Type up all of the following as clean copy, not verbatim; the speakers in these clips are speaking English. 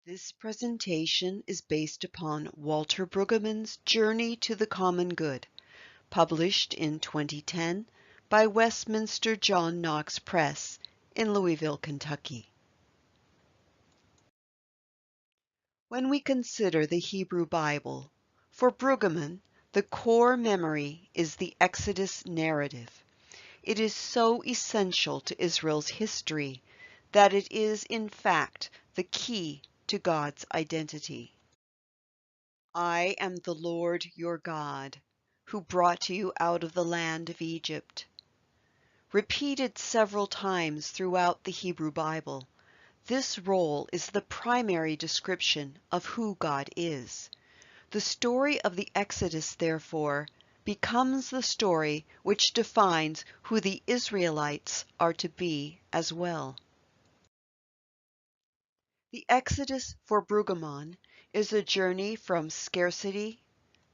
This presentation is based upon Walter Brueggemann's Journey to the Common Good, published in 2010 by Westminster John Knox Press in Louisville, Kentucky. When we consider the Hebrew Bible, for Brueggemann, the core memory is the Exodus narrative. It is so essential to Israel's history that it is, in fact, the key to God's identity. I am the Lord your God, who brought you out of the land of Egypt. Repeated several times throughout the Hebrew Bible, this role is the primary description of who God is. The story of the Exodus, therefore, becomes the story which defines who the Israelites are to be as well. The Exodus for Brueggemann is a journey from scarcity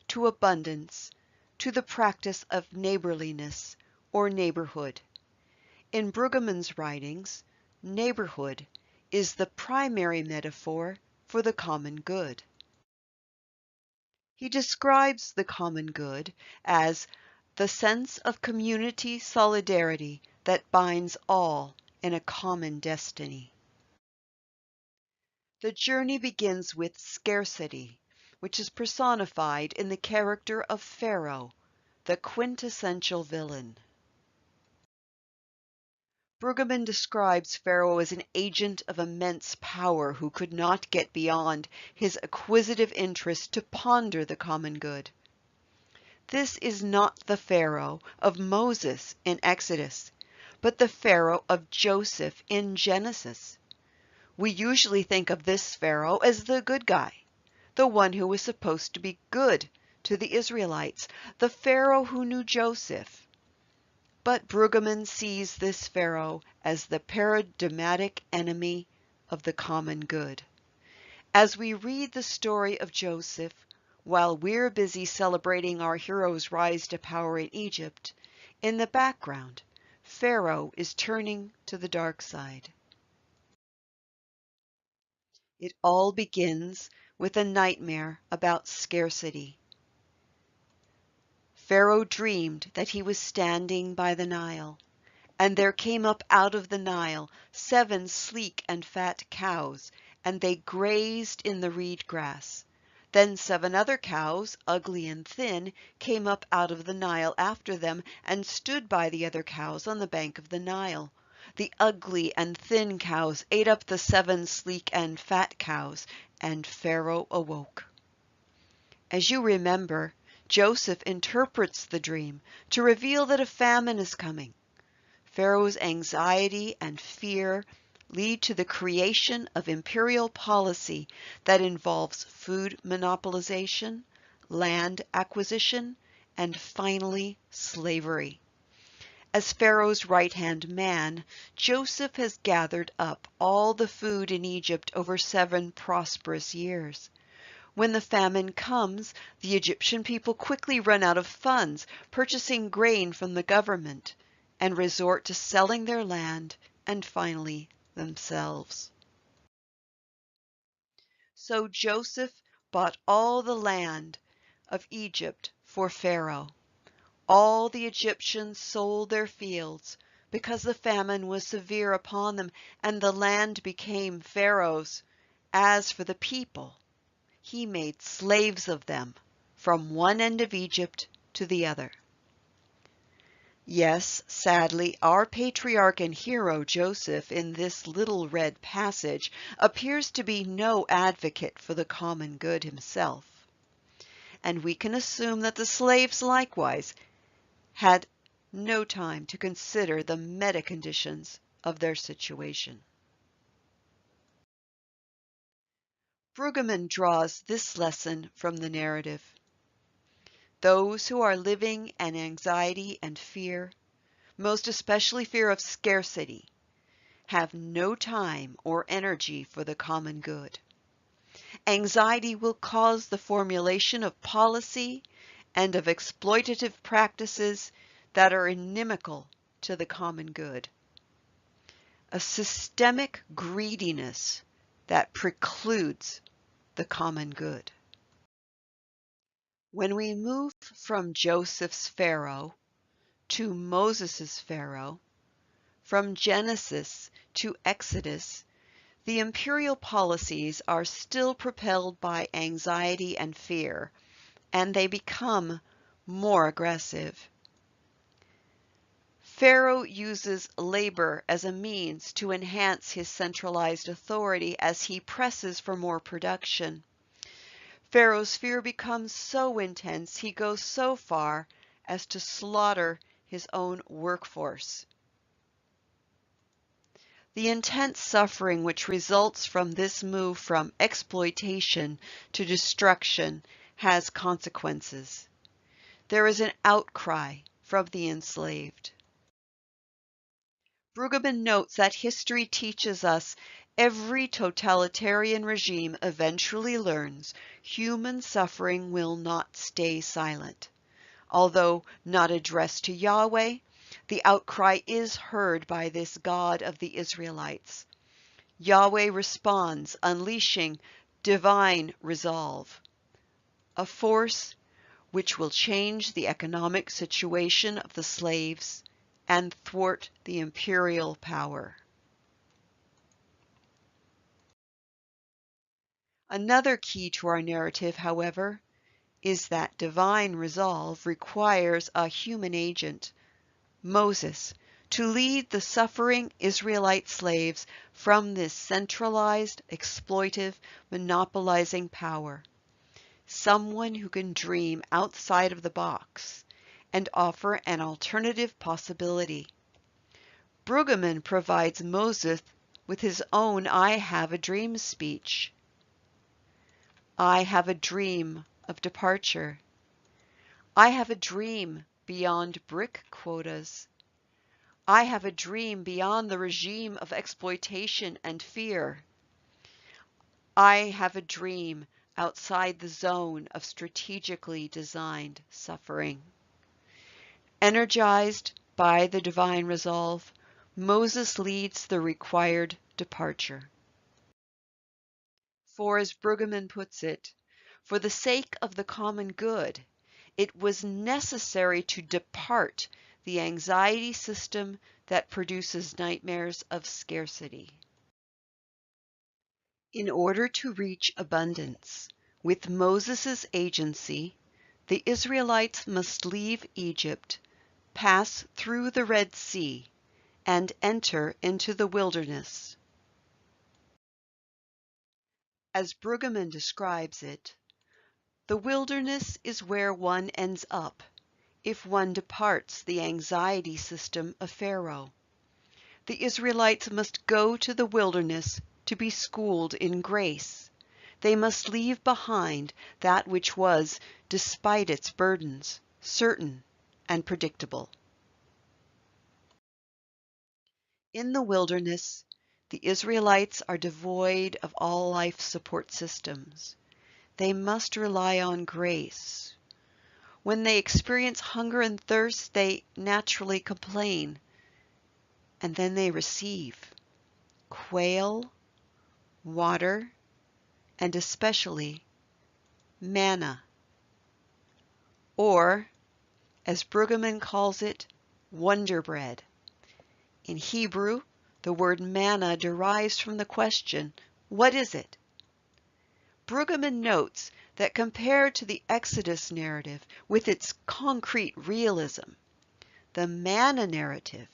to abundance to the practice of neighborliness or neighborhood. In Brueggemann's writings, neighborhood is the primary metaphor for the common good. He describes the common good as the sense of community solidarity that binds all in a common destiny. The journey begins with scarcity, which is personified in the character of Pharaoh, the quintessential villain. Brueggemann describes Pharaoh as an agent of immense power who could not get beyond his acquisitive interest to ponder the common good. This is not the Pharaoh of Moses in Exodus, but the Pharaoh of Joseph in Genesis. We usually think of this Pharaoh as the good guy, the one who was supposed to be good to the Israelites, the Pharaoh who knew Joseph. But Brueggemann sees this Pharaoh as the paradigmatic enemy of the common good. As we read the story of Joseph, while we're busy celebrating our hero's rise to power in Egypt, in the background, Pharaoh is turning to the dark side. It all begins with a nightmare about scarcity. Pharaoh dreamed that he was standing by the Nile, and there came up out of the Nile 7 sleek and fat cows, and they grazed in the reed grass. Then 7 other cows, ugly and thin, came up out of the Nile after them, and stood by the other cows on the bank of the Nile. The ugly and thin cows ate up the 7 sleek and fat cows, and Pharaoh awoke. As you remember, Joseph interprets the dream to reveal that a famine is coming. Pharaoh's anxiety and fear lead to the creation of imperial policy that involves food monopolization, land acquisition, and finally slavery. As Pharaoh's right-hand man, Joseph has gathered up all the food in Egypt over 7 prosperous years. When the famine comes, the Egyptian people quickly run out of funds, purchasing grain from the government, and resort to selling their land and finally themselves. So Joseph bought all the land of Egypt for Pharaoh. All the Egyptians sold their fields because the famine was severe upon them, and the land became Pharaoh's. As for the people, he made slaves of them from one end of Egypt to the other. Yes, sadly, our patriarch and hero Joseph in this little read passage appears to be no advocate for the common good himself. And we can assume that the slaves likewise had no time to consider the meta conditions of their situation. Brueggemann draws this lesson from the narrative. Those who are living in anxiety and fear, most especially fear of scarcity, have no time or energy for the common good. Anxiety will cause the formulation of policy and of exploitative practices that are inimical to the common good. A systemic greediness that precludes the common good. When we move from Joseph's Pharaoh to Moses's Pharaoh, from Genesis to Exodus, the imperial policies are still propelled by anxiety and fear, and they become more aggressive. Pharaoh uses labor as a means to enhance his centralized authority as he presses for more production. Pharaoh's fear becomes so intense he goes so far as to slaughter his own workforce. The intense suffering which results from this move from exploitation to destruction has consequences. There is an outcry from the enslaved. Brueggemann notes that history teaches us every totalitarian regime eventually learns human suffering will not stay silent. Although not addressed to Yahweh, the outcry is heard by this God of the Israelites. Yahweh responds, unleashing divine resolve, a force which will change the economic situation of the slaves and thwart the imperial power. Another key to our narrative, however, is that divine resolve requires a human agent, Moses, to lead the suffering Israelite slaves from this centralized, exploitive, monopolizing power. Someone who can dream outside of the box and offer an alternative possibility. Brueggemann provides Moses with his own I have a dream speech. I have a dream of departure. I have a dream beyond brick quotas. I have a dream beyond the regime of exploitation and fear. I have a dream outside the zone of strategically designed suffering. Energized by the divine resolve, Moses leads the required departure. For, as Brueggemann puts it, for the sake of the common good, it was necessary to depart the anxiety system that produces nightmares of scarcity. In order to reach abundance, with Moses' agency, the Israelites must leave Egypt, pass through the Red Sea, and enter into the wilderness. As Brueggemann describes it, the wilderness is where one ends up if one departs the anxiety system of Pharaoh. The Israelites must go to the wilderness to be schooled in grace. They must leave behind that which was, despite its burdens, certain and predictable. In the wilderness, the Israelites are devoid of all life support systems. They must rely on grace. When they experience hunger and thirst, they naturally complain, and then they receive quail, water, and especially manna, or, as Brueggemann calls it, wonder bread. In Hebrew, the word manna derives from the question, what is it? Brueggemann notes that compared to the Exodus narrative with its concrete realism, the manna narrative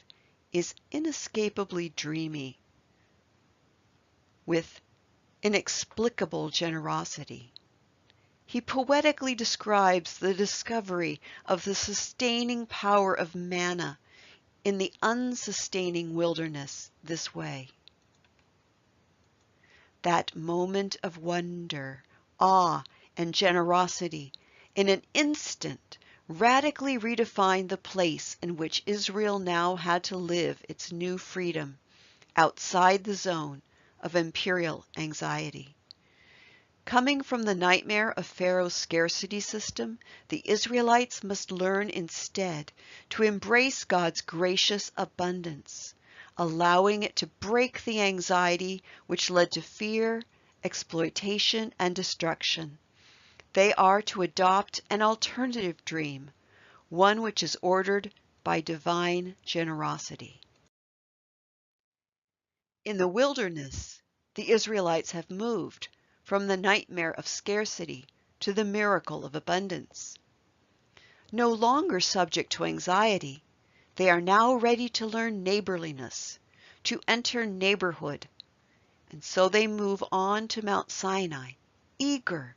is inescapably dreamy, with inexplicable generosity. He poetically describes the discovery of the sustaining power of manna in the unsustaining wilderness this way. That moment of wonder, awe, and generosity in an instant radically redefined the place in which Israel now had to live its new freedom, outside the zone of imperial anxiety. Coming from the nightmare of Pharaoh's scarcity system, the Israelites must learn instead to embrace God's gracious abundance, allowing it to break the anxiety which led to fear, exploitation, and destruction. They are to adopt an alternative dream, one which is ordered by divine generosity. In the wilderness, the Israelites have moved from the nightmare of scarcity to the miracle of abundance. No longer subject to anxiety, they are now ready to learn neighborliness, to enter neighborhood, and so they move on to Mount Sinai, eager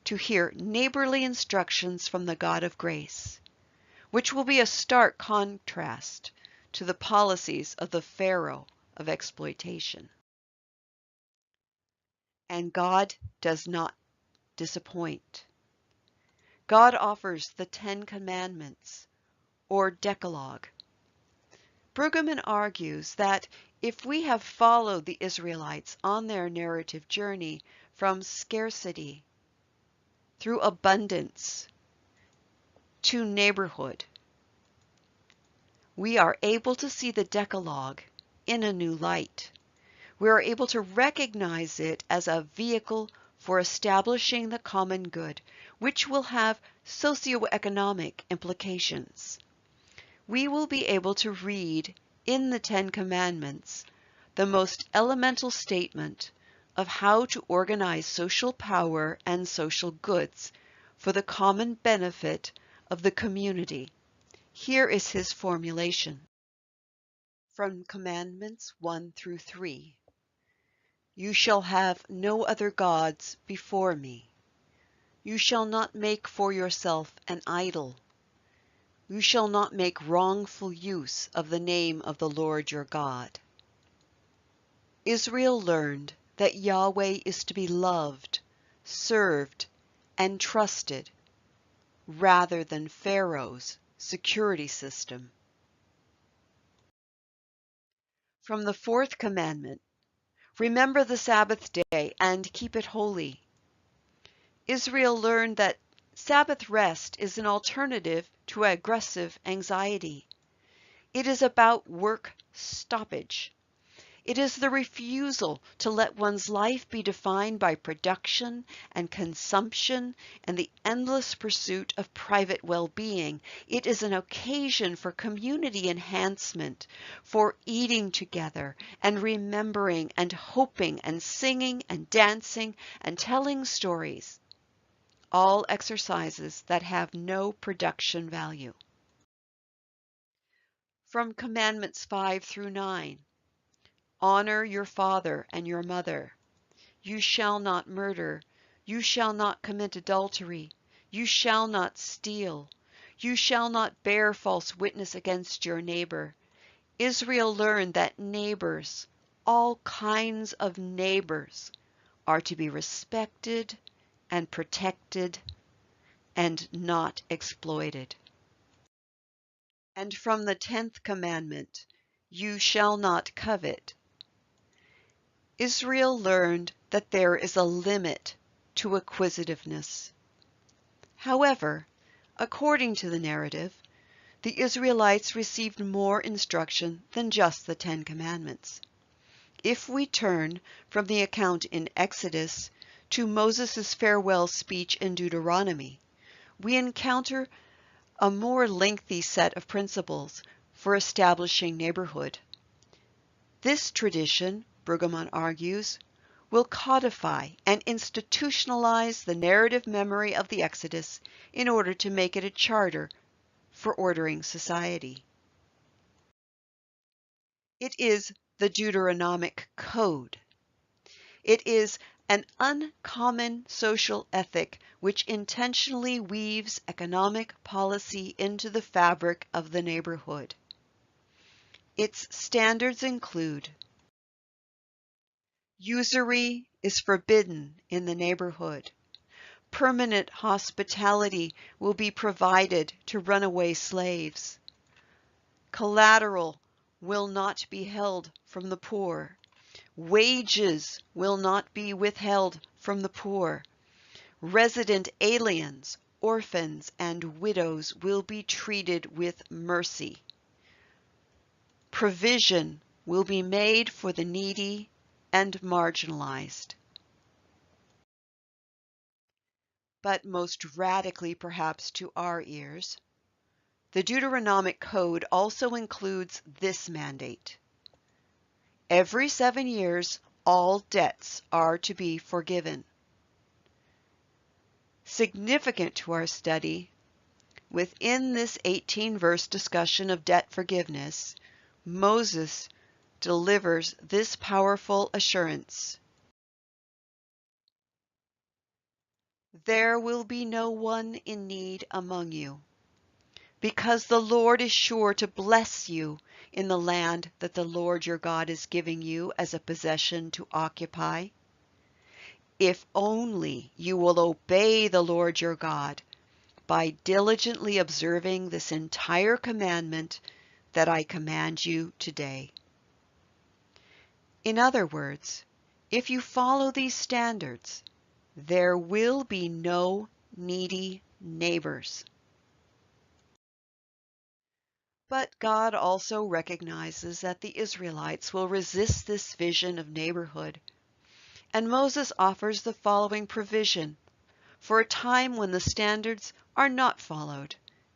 to hear neighborly instructions from the God of grace, which will be a stark contrast to the policies of the Pharaoh of exploitation. And God does not disappoint. God offers the 10 Commandments, or Decalogue. Brueggemann argues that if we have followed the Israelites on their narrative journey from scarcity through abundance to neighborhood, we are able to see the Decalogue in a new light. We are able to recognize it as a vehicle for establishing the common good, which will have socioeconomic implications. We will be able to read in the 10 Commandments the most elemental statement of how to organize social power and social goods for the common benefit of the community. Here is his formulation. From Commandments 1 through 3. You shall have no other gods before me. You shall not make for yourself an idol. You shall not make wrongful use of the name of the Lord your God. Israel learned that Yahweh is to be loved, served, and trusted, rather than Pharaoh's security system. From the 4th commandment, remember the Sabbath day and keep it holy. Israel learned that Sabbath rest is an alternative to aggressive anxiety. It is about work stoppage. It is the refusal to let one's life be defined by production and consumption and the endless pursuit of private well-being. It is an occasion for community enhancement, for eating together and remembering and hoping and singing and dancing and telling stories. All exercises that have no production value. From Commandments 5 through 9. Honor your father and your mother. You shall not murder. You shall not commit adultery. You shall not steal. You shall not bear false witness against your neighbor. Israel learned that neighbors, all kinds of neighbors, are to be respected and protected and not exploited. And from the 10th commandment, you shall not covet. Israel learned that there is a limit to acquisitiveness. However, according to the narrative, the Israelites received more instruction than just the 10 Commandments. If we turn from the account in Exodus to Moses' farewell speech in Deuteronomy, we encounter a more lengthy set of principles for establishing neighborhood. This tradition, Brueggemann argues, will codify and institutionalize the narrative memory of the Exodus in order to make it a charter for ordering society. It is the Deuteronomic Code. It is an uncommon social ethic which intentionally weaves economic policy into the fabric of the neighborhood. Its standards include: usury is forbidden in the neighborhood. Permanent hospitality will be provided to runaway slaves. Collateral will not be held from the poor. Wages will not be withheld from the poor. Resident aliens, orphans, and widows will be treated with mercy. Provision will be made for the needy and marginalized. But most radically perhaps to our ears, the Deuteronomic Code also includes this mandate. Every 7 years, all debts are to be forgiven. Significant to our study, within this 18-verse discussion of debt forgiveness, Moses delivers this powerful assurance. There will be no one in need among you, because the Lord is sure to bless you in the land that the Lord your God is giving you as a possession to occupy. If only you will obey the Lord your God by diligently observing this entire commandment that I command you today. In other words, if you follow these standards, there will be no needy neighbors. But God also recognizes that the Israelites will resist this vision of neighborhood, and Moses offers the following provision for a time when the standards are not followed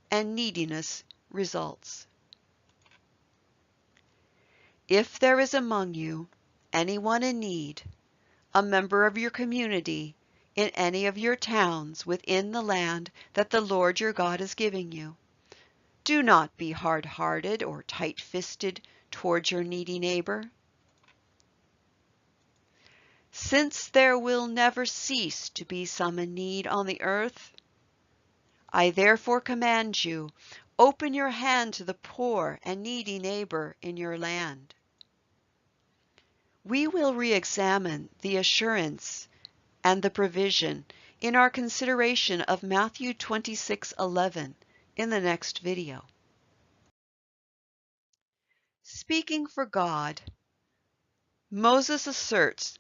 and neediness results. If there is among you anyone in need, a member of your community, in any of your towns within the land that the Lord your God is giving you, do not be hard-hearted or tight-fisted towards your needy neighbor. Since there will never cease to be some in need on the earth, I therefore command you, open your hand to the poor and needy neighbor in your land. We will re-examine the assurance and the provision in our consideration of Matthew 26:11 in the next video. Speaking for God, Moses asserts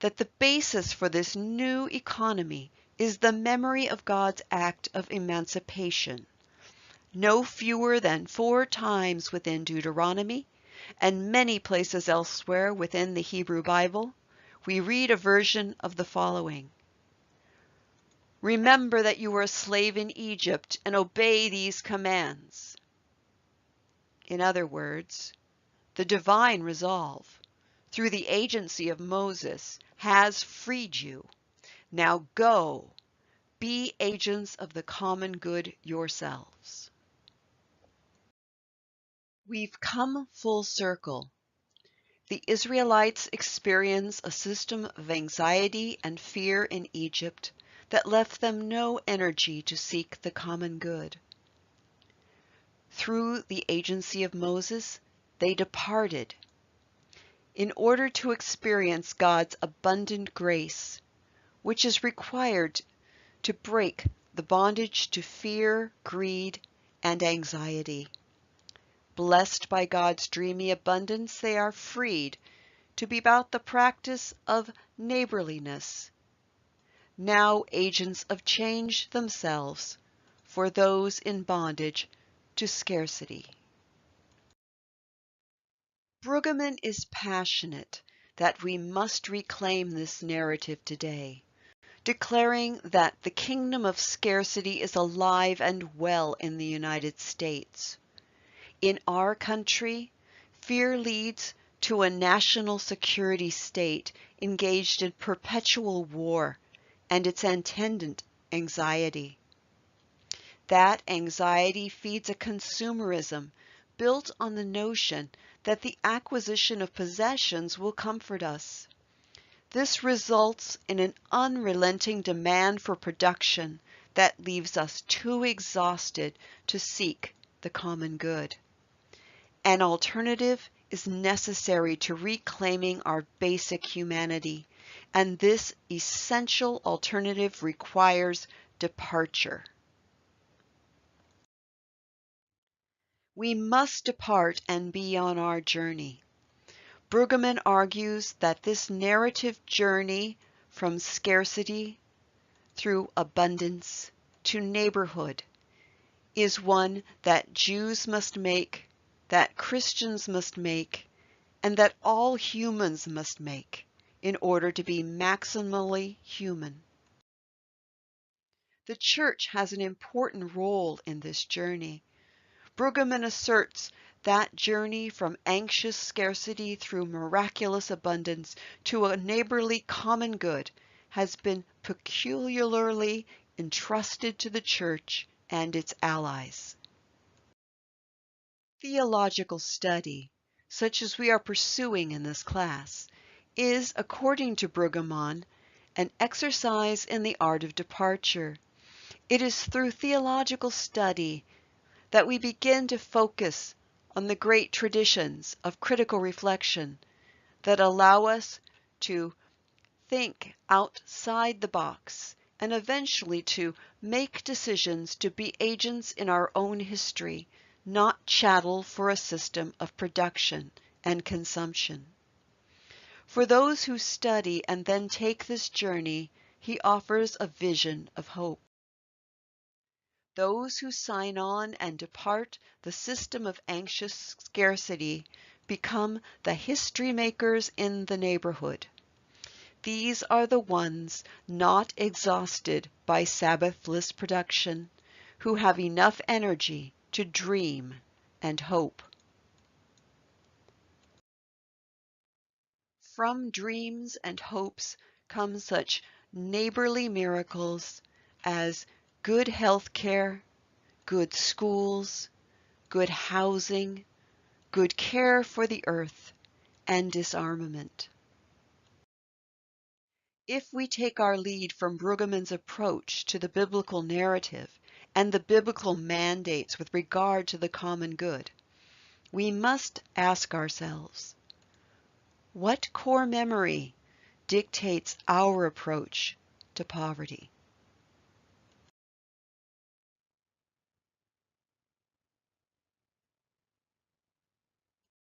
that the basis for this new economy is the memory of God's act of emancipation. No fewer than 4 times within Deuteronomy and many places elsewhere within the Hebrew Bible, we read a version of the following. Remember that you were a slave in Egypt and obey these commands. In other words, the divine resolve, through the agency of Moses, has freed you. Now go, be agents of the common good yourselves. We've come full circle. The Israelites experience a system of anxiety and fear in Egypt that left them no energy to seek the common good. Through the agency of Moses, they departed in order to experience God's abundant grace, which is required to break the bondage to fear, greed, and anxiety. Blessed by God's dreamy abundance, they are freed to be about the practice of neighborliness, now agents of change themselves for those in bondage to scarcity. Brueggemann is passionate that we must reclaim this narrative today, declaring that the kingdom of scarcity is alive and well in the United States. In our country, fear leads to a national security state engaged in perpetual war and its attendant anxiety. That anxiety feeds a consumerism built on the notion that the acquisition of possessions will comfort us. This results in an unrelenting demand for production that leaves us too exhausted to seek the common good. An alternative is necessary to reclaiming our basic humanity, and this essential alternative requires departure. We must depart and be on our journey. Brueggemann argues that this narrative journey from scarcity through abundance to neighborhood is one that Jews must make, that Christians must make, and that all humans must make in order to be maximally human. The Church has an important role in this journey. Brueggemann asserts that journey from anxious scarcity through miraculous abundance to a neighborly common good has been peculiarly entrusted to the Church and its allies. Theological study, such as we are pursuing in this class, is, according to Brueggemann, an exercise in the art of departure. It is through theological study that we begin to focus on the great traditions of critical reflection that allow us to think outside the box and eventually to make decisions to be agents in our own history, not chattel for a system of production and consumption. For those who study and then take this journey, he offers a vision of hope. Those who sign on and depart the system of anxious scarcity become the history makers in the neighborhood. These are the ones not exhausted by Sabbathless production, who have enough energy to dream and hope. From dreams and hopes come such neighborly miracles as good health care, good schools, good housing, good care for the earth, and disarmament. If we take our lead from Brueggemann's approach to the biblical narrative and the biblical mandates with regard to the common good, we must ask ourselves, what core memory dictates our approach to poverty?